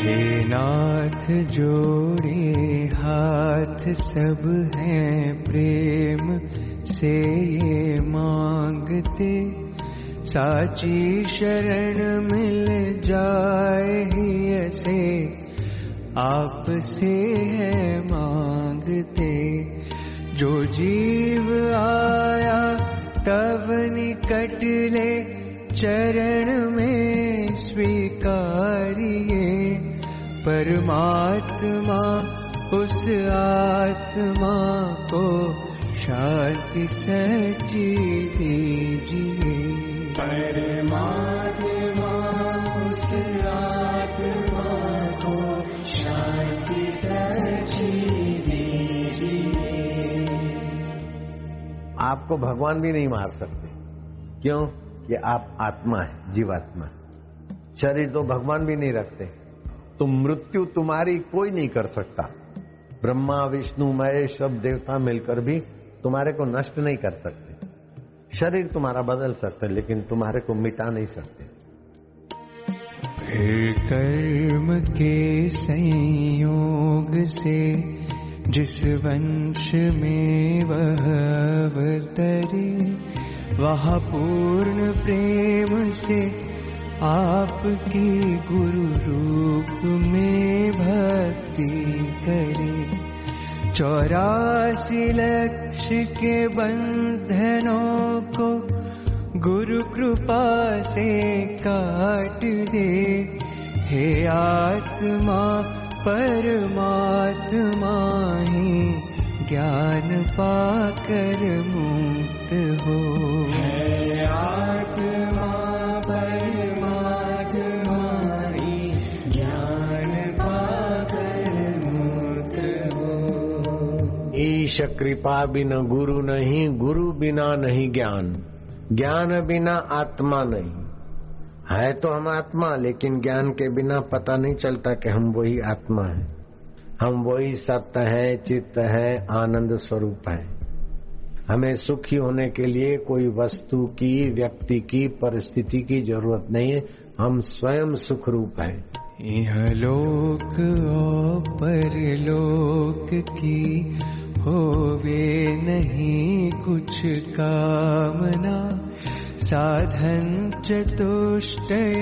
हे नाथ जोड़े हाथ सब हैं प्रेम से ये मांगते, साची शरण मिल जाए ही ऐसे आपसे है मांगते। जो जीव आया तब निकट ले चरण में स्वीकारिए, परमात्मा उस आत्मा को शांति सच्ची दीजिए। परमात्मा उस आत्मा को शांति सच्ची दीजिए। आपको भगवान भी नहीं मार सकते, क्यों? कि आप आत्मा है, जीवात्मा। शरीर तो भगवान भी नहीं रखते, तो मृत्यु तुम्हारी कोई नहीं कर सकता। ब्रह्मा विष्णु महेश सब देवता मिलकर भी तुम्हारे को नष्ट नहीं कर सकते। शरीर तुम्हारा बदल सकते, लेकिन तुम्हारे को मिटा नहीं सकते। फिर कर्म के संयोग से जिस वंश में वह अवतरे, वहाँ पूर्ण प्रेम से आपकी गुरु रूप में भक्ति करे। 84 लक्ष के बंधनों को गुरु कृपा से काट दे। हे आत्मा परमात्मा ही ज्ञान पाकर मुक्त हो। है आत्मा परमात्मा ही ज्ञान पाकर मुक्त हो। ईश कृपा बिना गुरु नहीं, गुरु बिना नहीं ज्ञान, ज्ञान बिना आत्मा नहीं। है तो हम आत्मा, लेकिन ज्ञान के बिना पता नहीं चलता कि हम वही आत्मा है, हम वही सत्य है, चित्त है, आनंद स्वरूप है। हमें सुखी होने के लिए कोई वस्तु की, व्यक्ति की, परिस्थिति की जरूरत नहीं है। हम स्वयं सुख रूप है। यह लोक और परलोक की होवे नहीं कुछ कामना, साधन चतुष्टय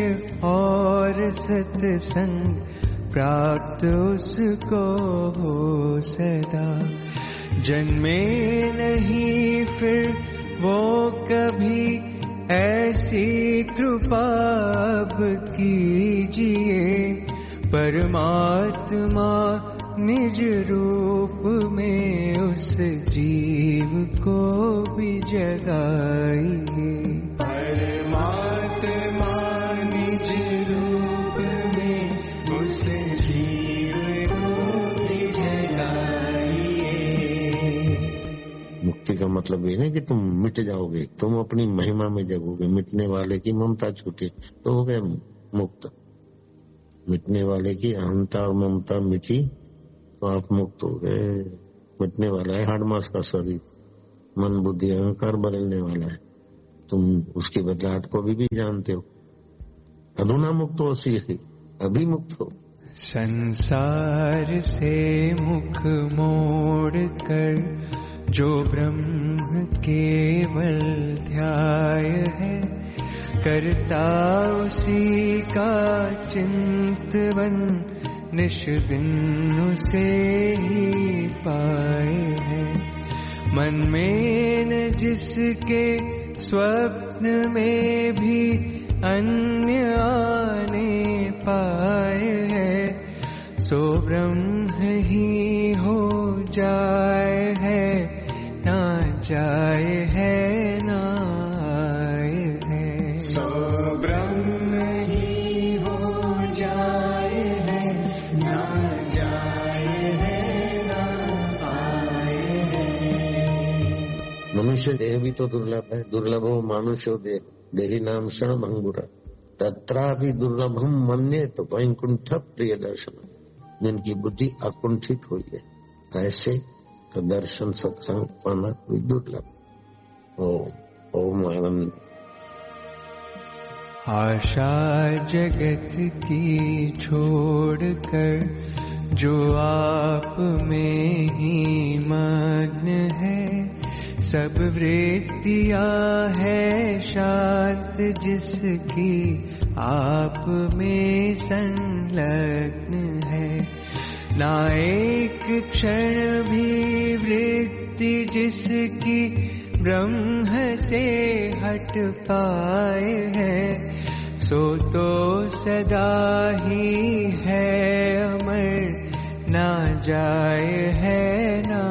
और सत्संग प्राप्त उसको हो सदा। जन्मे नहीं फिर वो कभी, ऐसी कृपा अब कीजिए। परमात्मा निज रूप में उस जीव को भी जगाइए। परमात्मा निज रूप में उस जीव को भी जगाइए। मुक्ति का मतलब ये नहीं कि तुम मिट जाओगे, तुम अपनी महिमा में जगोगे। मिटने वाले की ममता छूटे तो हो गए मुक्त। मिटने वाले की अहंता और ममता मिटी तो आप मुक्त हो गए। मिटने वाला है हाड़ मास का शरीर, मन बुद्धि अहंकार बदलने वाला है। तुम उसकी बदलाहट को भी जानते हो। अधुना मुक्त हो, सीखी अभी मुक्त हो। संसार से मुख मोड़ कर जो ब्रह्म केवल ध्याय है, करता उसी का चिंतवन निश दिन उसे ही पाए है। मन में न जिसके स्वप्न में भी अन्य आने पाए है, सो ब्रह्म ही हो जाए है, ना जाए है ना आए है। सो ब्रह्म ही हो जाए है, ना जाए है ना आए है। मनुष्य देह भी तो दुर्लभ है। दुर्लभो मानुष्यो देह, देही नाम क्षण भंगुर, तत्रा भी दुर्लभम मन्ये तो वैकुंठ प्रिय दर्शन। जिनकी बुद्धि अकुंठित हुई है, ऐसे तो दर्शन सत्संग पाना कोई दुर्लभ। ओम आनंद। आशा जगत की छोड़कर जो आप में ही मग्न है, सब वृत्तियाँ है शांत जिसकी आप में संलग्न है। ना एक क्षण भी वृत्ति जिसकी ब्रह्म से हट पाए है, सो तो सदा ही है अमर, ना जाए है ना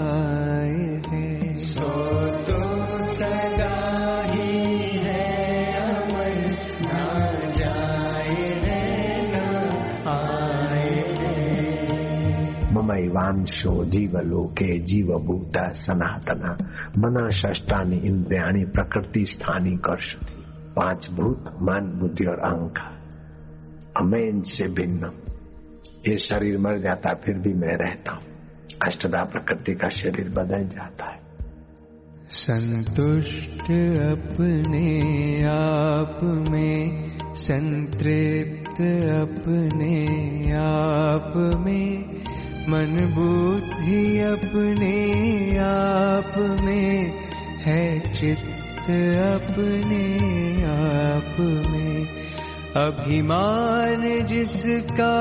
आए है। सो तो सदा ही है अमर, ना जाए है ना आए है। ममैवांशो जीवलोके जीवभूत सनातन मना षष्ठानि इंद्रियाणि प्रकृति स्थानी कर्षति। 5 भूत मन बुद्धि और अहंकार, मैं इनसे भिन्न। ये शरीर मर जाता फिर भी मैं रहता हूँ। अष्टधा प्रकृति का शरीर बदल जाता है। संतुष्ट अपने आप में, संतृप्त अपने आप में, मन बुद्धि अपने आप में है, चित्त अपने आप में। अभिमान जिसका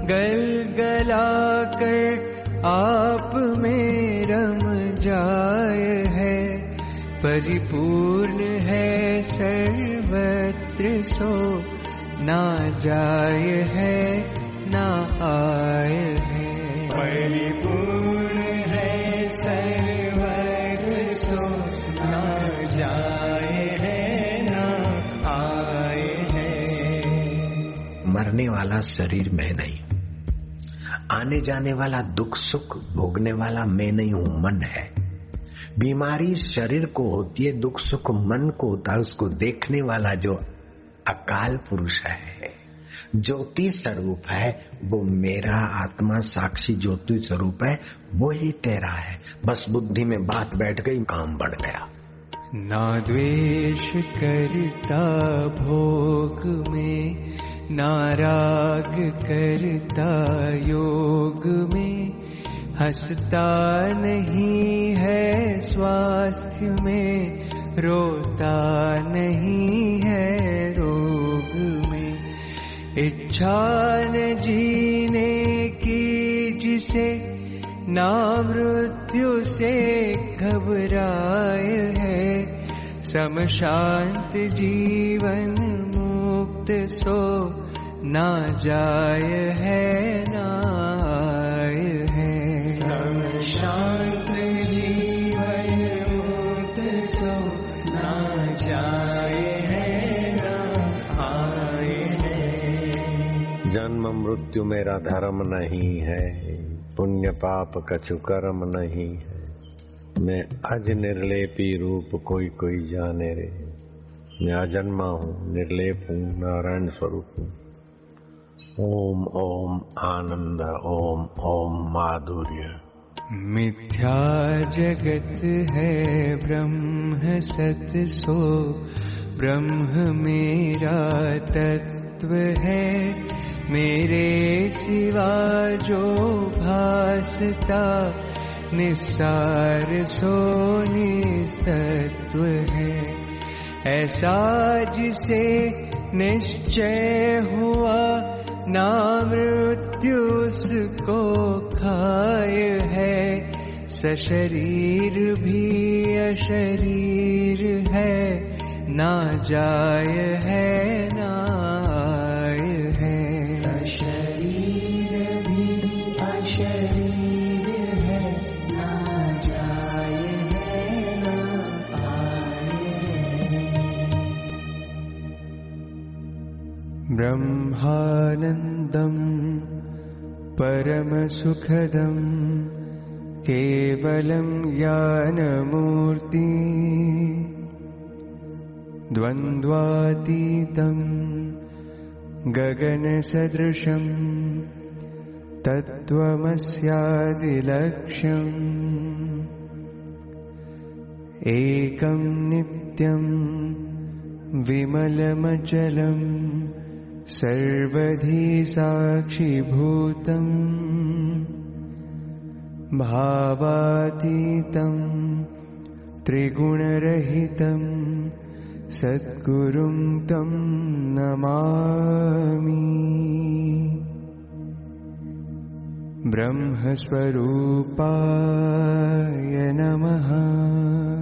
गलगला कर आप में रम जाए है, परिपूर्ण है सर्वत्र सो ना जाए है ना आए है। परिपूर्ण है सर्वत्र सो ना जाए है ना आए है। मरने वाला शरीर मैं नहीं, आने जाने वाला दुख सुख भोगने वाला मैं नहीं हूँ, मन है। बीमारी शरीर को होती है, दुख सुख मन को होता है। उसको देखने वाला जो अकाल पुरुष है, ज्योति स्वरूप है, वो मेरा आत्मा साक्षी ज्योति स्वरूप है, वो ही तेरा है। बस बुद्धि में बात बैठ गई, काम बढ़ गया। ना द्वेष करता भोग में, ना राग करता योग में, हंसता नहीं है स्वास्थ्य में, रोता नहीं है रोग में। इच्छा न जीने की जिसे, ना मृत्यु से घबराए है, सम शांत जीवन मुक्त सो ना जाए है ना आए है। सम शांत जीवन मुक्त सो ना जाए है ना आए है। जन्म मृत्यु मेरा धर्म नहीं है, पुण्य पाप कछु कर्म नहीं है। मैं अज निर्लेपी रूप कोई कोई जाने रे। मैं अजन्मा हूँ, निर्लेप हूँ, नारायण स्वरूप हूँ। ओम ओम आनंद, ओम ओम माधुर्य। मिथ्या जगत है ब्रह्म सत सो, ब्रह्म मेरा तत्व है। मेरे सिवा जो भासता, निस्सार सो निस्तत्व है। ऐसा जिसे निश्चय हुआ, ना मृत्यु उसको खाए है। सशरीर भी अशरीर है, ना जाए है ना आए है। सशरीर भी अशरीर है, ना जाए है ना आए है। ब्रह्मानंदम परम सुखदम, केवलम ज्ञानमूर्ति, द्वन्द्वातीतं गगन सदृशं, तत्त्वमस्यादिलक्ष्यम्। एकं नित्यं विमलमचलं सर्वधी साक्षिभूतं भावातीतं त्रिगुणरहितं सद्गुरुं तं नमामि। ब्रह्मस्वरूपाय नमः।